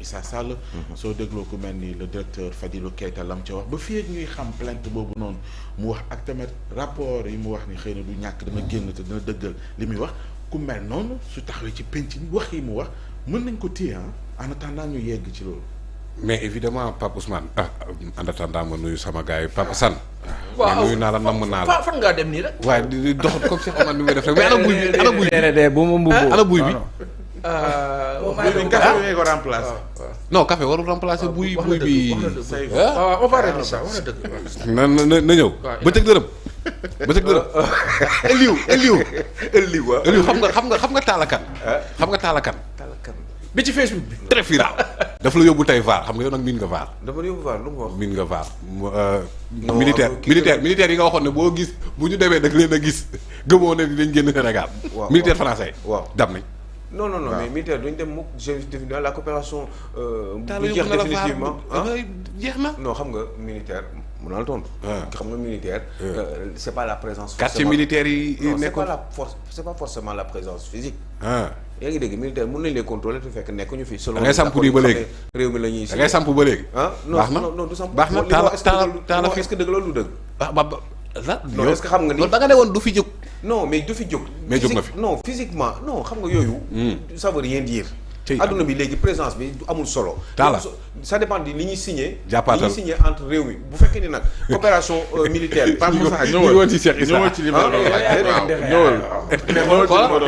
Issa Sall soo dégloo ku mel ni le directeur Fadilou Keita lam ca wax ba fii ak ñuy xam plainte boobu noonu mu wax ak tamit rapport yi mu wax ni xëy na du ñàkk dana génn te dina dëggal li muy wax ku mel noonu su taxawee ci penc mi wax yi mu wax mën nañ ko téye en attendant ñu yegg ci loolu. mais évidemment Pape Ousmane en attendant ma nuyu sama gars yi Pape Assane. waaw nuyu naa la namm naa la. fan ngaa dem nii rek. waaye di doxat comme Cheikh Omar ni muy def rek mais ana buy bi ana buy bi ana buy bi. café bi ko remplacer. non café warul remplacer buy bi. waaw on va régler ça wax na dëgg. na ñëw. bëccëg dërëm. bëccëg dërëm. Eliou xam nga taalakan. xam nga taalakan. bi ci Facebook bi. très viral. daf la yóbbu tey vaar xam nga yow nag miin nga vaar. dafa yóbbu vaar lu mu wax. miin nga vaar. militaire yi nga waxoon ne boo gis bu ñu demee da nga leen a gis gëmoo ne dinañ génn Sénégal. waaw militaire français. waaw dam nañ. non mais militaire duñ dem mukk dans la coopération. taal bu jeex définitivement jeex na. non xam nga militaire mun naa la tontu. xam nga militaire. c'est pas la présence. quartier militaire yi nekkoon c'est pas forcément la présence physique. yaa ngi dégg militaire mën nañ leen contrôler te fekk nekkuñu fi. selon da ngay samp nii ba léegi réew mi la ñuy. da ngay samp ba léegi. non non du samp. baax na taala est-ce que dëgg loolu du dëgg. non est-ce que xam nga ni da nga ne woon du fi jóg. non mais du fi jóg. mais jóg na fi non physiquement non xam nga yooyu. ça veut rien dire. adduna bi léegi présence bi amul solo. taala ça dépend di li ñuy signé. jàppaatal li ñuy signé entre réew mi bu fekkee ni nag coopération militaire. Pape Moussa ñëwoon ci Cheikh Issa ñëwal ci li ma doon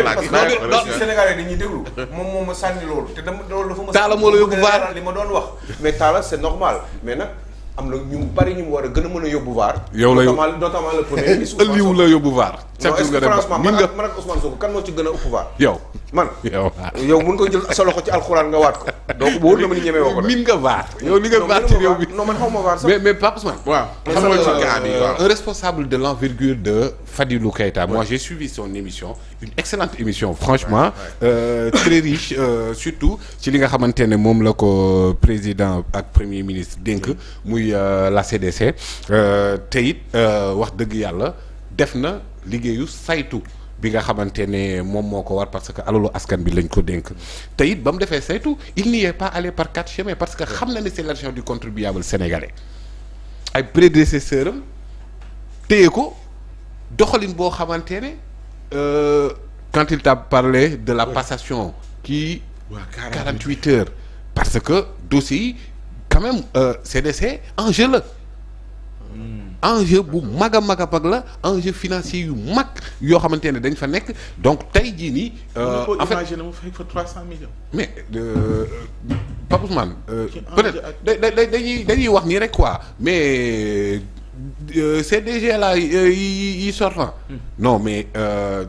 laaj mais Sénégalais dañuy déglu moom ma sànni loolu te dama loolu dafa ma. taala moo la yóbbu vaar li ma doon wax mais taala c'est normal mais nag am na ñu bari ñu war a gën a mën a yóbbu vaar. yow la notamment le premier ministre. ëlliw la yóbbu vaar. chaque jour nga dem franchement man ak Ousmane Sonko kan moo ci gën a ëpp vaar. yow man yow mun ko jël sa loxo ci alxuraan nga waat ko donc bu wóor na ma ni ñemee woo ko min nga vaar yow li nga vaar ci réew bi non man xaw ma vaar sax mais Pape Ousmane waaw xam nga un responsable de l'envergure de Fadilou Keita moi j'ai suivi son émission une excellente émission franchement très riche surtout ci li nga xamante ne moom la ko président ak premier ministre dénk muy la CDC te it wax dëgg yàlla def na liggéeyu saytu bi nga xamante ne moom moo ko war parce que alalu askan bi lañ ko dénk te it ba mu defee saytu il n'y est pas allé par quatre chemins parce que xam na ne c'est l'argent du contribuable sénégalais ay prédécesseurs am téye ko doxalin boo xamante ne quand il t'a parlé de la passation qui 48 heures parce que dossier yi quand même CDC enjeu la enjeu bu mag a mag la enjeu financier yu mag yoo xamante ne dañ fa nekk donc tey jii nii. en fait imaginer mu fekk fa 300 millions. mais Pape Ousmane. peut-être dañuy wax nii rek quoi mais CDG là yi sortant. non mais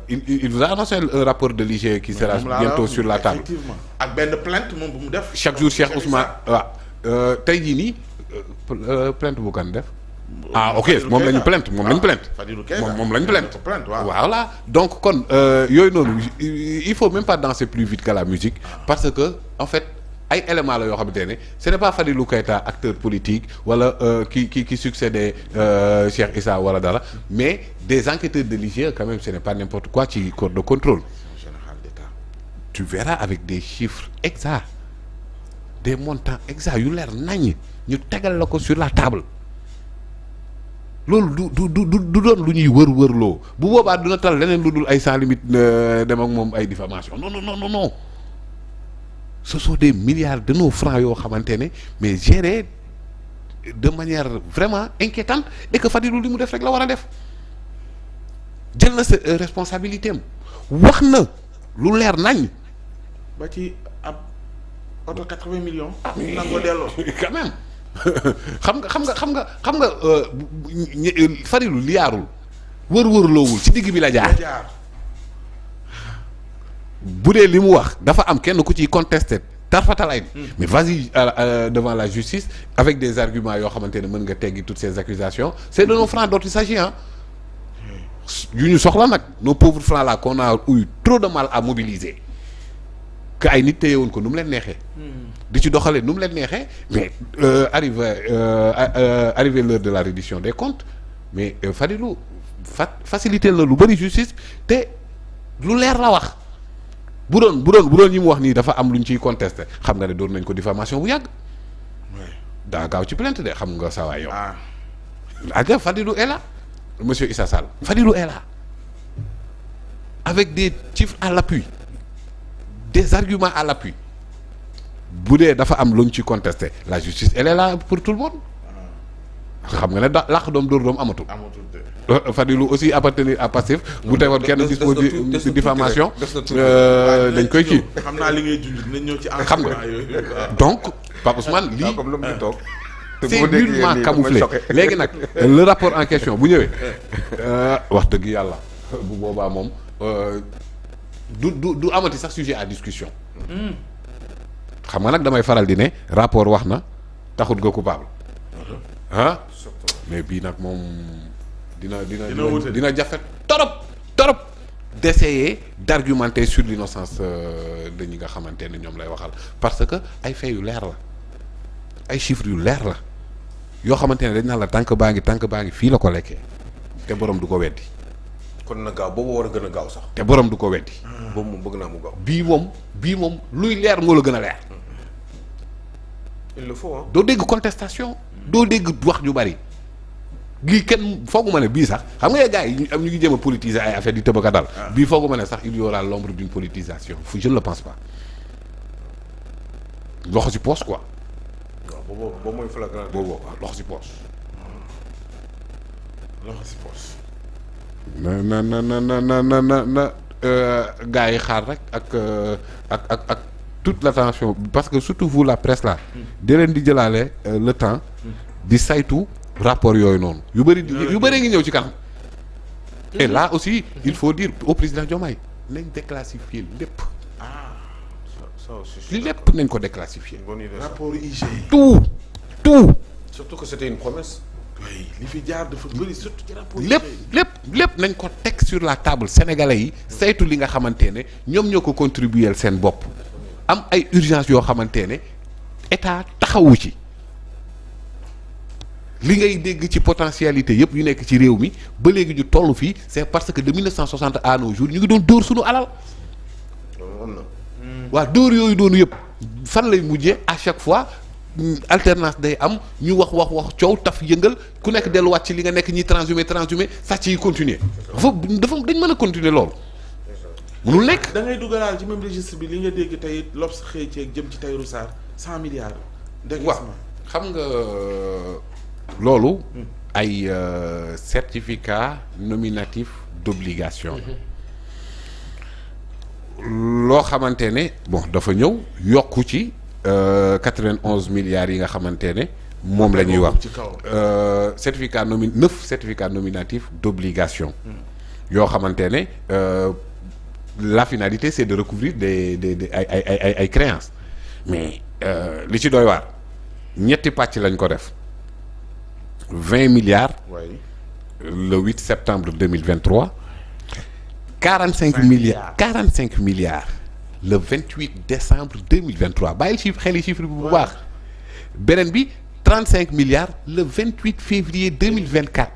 il vous a annoncé un rapport de l'IGE qui sera bientôt sur la table. effectivement ak benn plainte moom bu mu def. chaque jour Cheikh Ousmane waaw tey jii nii plainte bu kan def. ok moom lañu plainte moom lañu plainte moom lañu plainte voilà donc kon yooyu noonu il faut même pas danser plus vite que la musique parce que en fait ay éléments la yoo xamante ne ce n'est pas Fadilou Keita acteur politique wala qui succédait Cheikh Issa wala dara mais des enquêteurs de l'IGE quand même ce n'est pas n'importe quoi ci corps de contrôle tu verras avec des chiffres exacts des montants exacts yu leer naññ ñu tegal la ko sur la table loolu du doon lu ñuy wër-wërloo bu boobaa duna tal leneen lu dul ay sans limite dem ak moom ay diffamation non ce sont des milliards de nos francs yoo xamante ne mais gérés de manière vraiment inquiétante et que Fadilou li mu def rek la war a def jël na sa responsabilité am wax na lu leer nañ. ba ci ab oto 80 millions. nangoo delloo quand même. xam nga Fadilou liyaarul wër-wërloowul ci digg bi la jaar bu dee li mu wax dafa am kenn ku ciy contesté tarfatalay mais vas-y devant la justice avec des arguments yoo xamante ne mën nga teggi toutes ces accusations c'est de nos francs dont il s'agit yu ñu soxla nag nos pauvres francs là qu'on a eu trop de mal à mobiliser que ay nit téyewoon ko nu mu leen neexee di ci doxalee nu mu leen neexee mais arrivé l'heure de la reddition des comptes mais Fadilou facilité la lu bari justice te lu leer la wax bu doon yi mu wax nii dafa am lu ñu ciy contesté xam nga ne doon nañ ko diffamation bu yàgg. daa gaaw ci plainte de xam nga saa waay yow. aja Fadilou est là monsieur Issa Sall Fadilou est là avec des chiffres à l'appui des arguments à l'appui bu dee dafa am lu ñu ci contesté la justice elle est là pour tout le monde xam nga ne làq doom dóor doom amatul. Fadilou aussi appartenir à Pastef bu tegoon kenn dispositif diffamation dañ koy kii. xam naa li ngay dund dinañ ñëw ci xam nga donc Pape Ousmane lii c'est nullement camouflé léegi nag le rapport en question bu ñëwee wax dëgg yàlla bu boobaa moom du amati sax sujet à discussion xam nga nag damay faral di ne rapport wax na taxut nga coupable ah mais bii nag moom dina jafe torop d'essayer d'argumenter sur l'innocence de ñi nga xamante ne ñoom lay waxal parce que ay faits yu leer la ay chiffres yu leer la yoo xamante ne dañ naan la tànk baa ngi fii la ko lekkee te borom du ko weddi. kon na gaaw boobu war a gën a gaaw sax. te borom du ko weddi. boobu moom bëgg naa mu gaaw. bii moom luy leer moo la gën a leer. il le faut doo dégg contestation. doo dégg wax ju bari. lii kenn fooguma ne bii sax xam nga gars yi ñu ngi jéem a politiser ay affaire di tëbaka dal. bii fooguma ne sax il y aura l'ombre d'une politisation je ne le pense pas. loxo ci poche quoi. waaw boobu mooy flagrant. boobu waaw loxo ci poche. loxo ci poche. na gars yi xaar rek ak toute l'attention parce que surtout vous la presse là. di leen di jëlaale le temps. di saytu rapport yooyu noonu. yu bëri ngi ñëw ci kanam. et là aussi il faut dire au président Diomaye nañ déclassifier lépp. lépp nañ ko déclassifier. rapport IGE. tout. surtout que c'était une promesse. oui li fi jaar dafa bëri surtout ci rapport lépp nañ ko teg sur la table sénégalais yi saytu li nga xamante ne ñoom ñoo ko contribuer seen bopp am ay urgence yoo xamante ne état taxawu ci li ngay dégg ci potentialité yëpp yu nekk ci réew mi ba léegi ñu toll fii c'est parce que de 1960 à nos jours ñu ngi doon dóor suñu alal. waaw dóor yooyu doonu yëpp fan lay mujjee à chaque fois alternance day am ñu wax coow taf yëngal ku nekk delluwaat ci li nga nekk ñi transhumé sàcc yi continuer dafa dañ mën a continuer loolu mënul nekk. da ngay dugalaal ci même registre bi li nga dégg tey L'Obs xëy ceeg jëm ci Tahirou Sarr 100 milliards. waaw xam nga loolu. ay certificat nominatif d'obligation. loo xamante ne bon dafa ñëw yokku ci 91 milliards yi nga xamante ne moom la ñuy wax certificat nominatif d'obligation yoo xamante ne la finalité c'est de recouvrir des ay créances mais li ci doy waar ñetti pàcc lañ ko def 20 milliards le 8 septembre 2023 45 milliards le 28 décembre 2023 bàyyil chiffre bu baax beneen bi 35 milliards le 28 février 2024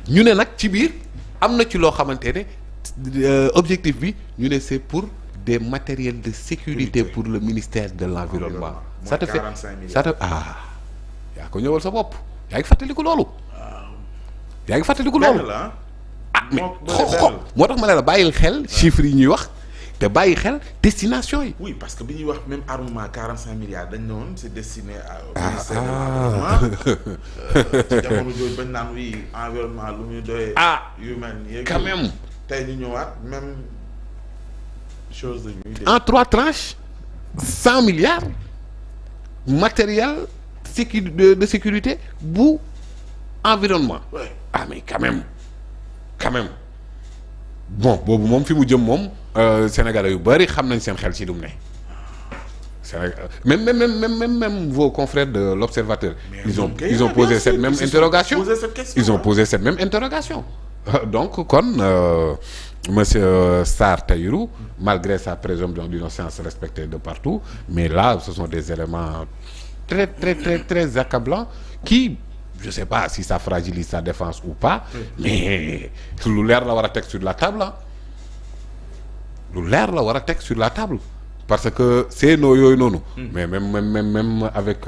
ñu ne nag ci biir am na ci loo xamante ne objectif bi ñu ne c'est pour des matériels de sécurité pour le ministère de l'environnement. ça te fait yaa ko ñëwal sa bopp yaa ngi fàttaliku loolu. mais moo tax ma ne la bàyyil xel chiffres yi ñuy wax te bàyyi xel destination yi. oui parce que bi ñuy wax même armement 45 milliards dañ ne woon c'est destiné au ministère de l'environnement. ci jamono jooju bañ naan oui environnement lu muy doyee. yu mel nii quand même. tey ñu ñëwaat même chose la ñuy def. en 3 tranches 100 milliards matériel de sécurité bu environnement. mais quand même bon boobu moom fi mu jëm moom sénégalais yu bari xam nañ seen xel ci lu mu ne Sénégal même vos confrères de l'Observateur ils ont posé cette même interrogation donc kon monsieur Sarr Tahirou malgré sa présomption d'innocence respectée de partout mais là ce sont des éléments très accablants qui je sais pas si ça fragilise sa défense ou pas mais lu leer la war a teg sur la table lu leer la war a teg sur la table parce que c'est noo yooyu noonu. mais même avec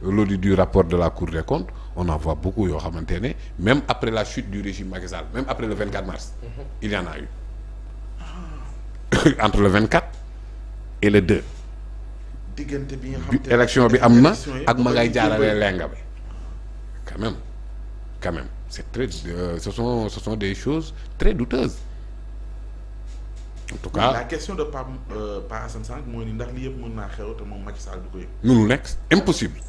l'audit du rapport de la Cour des comptes on en voit beaucoup yoo xamante ne même après la chute du régime Macky Sall même après le 24 mars. il y en a eu entre le 24 et le 2. diggante bi nga xam te élection bi am na ak ma ngay jaarale lenga bi quand même c'est très ce sont des choses très douteuses en tout cas. la question de Pa Assane Samb mooy ni ndax li yëpp mën naa xew te moom Macky Sall du ko yëg. mënul nekk impossible.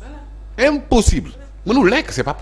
impossible mënul nekk c'est pas possible.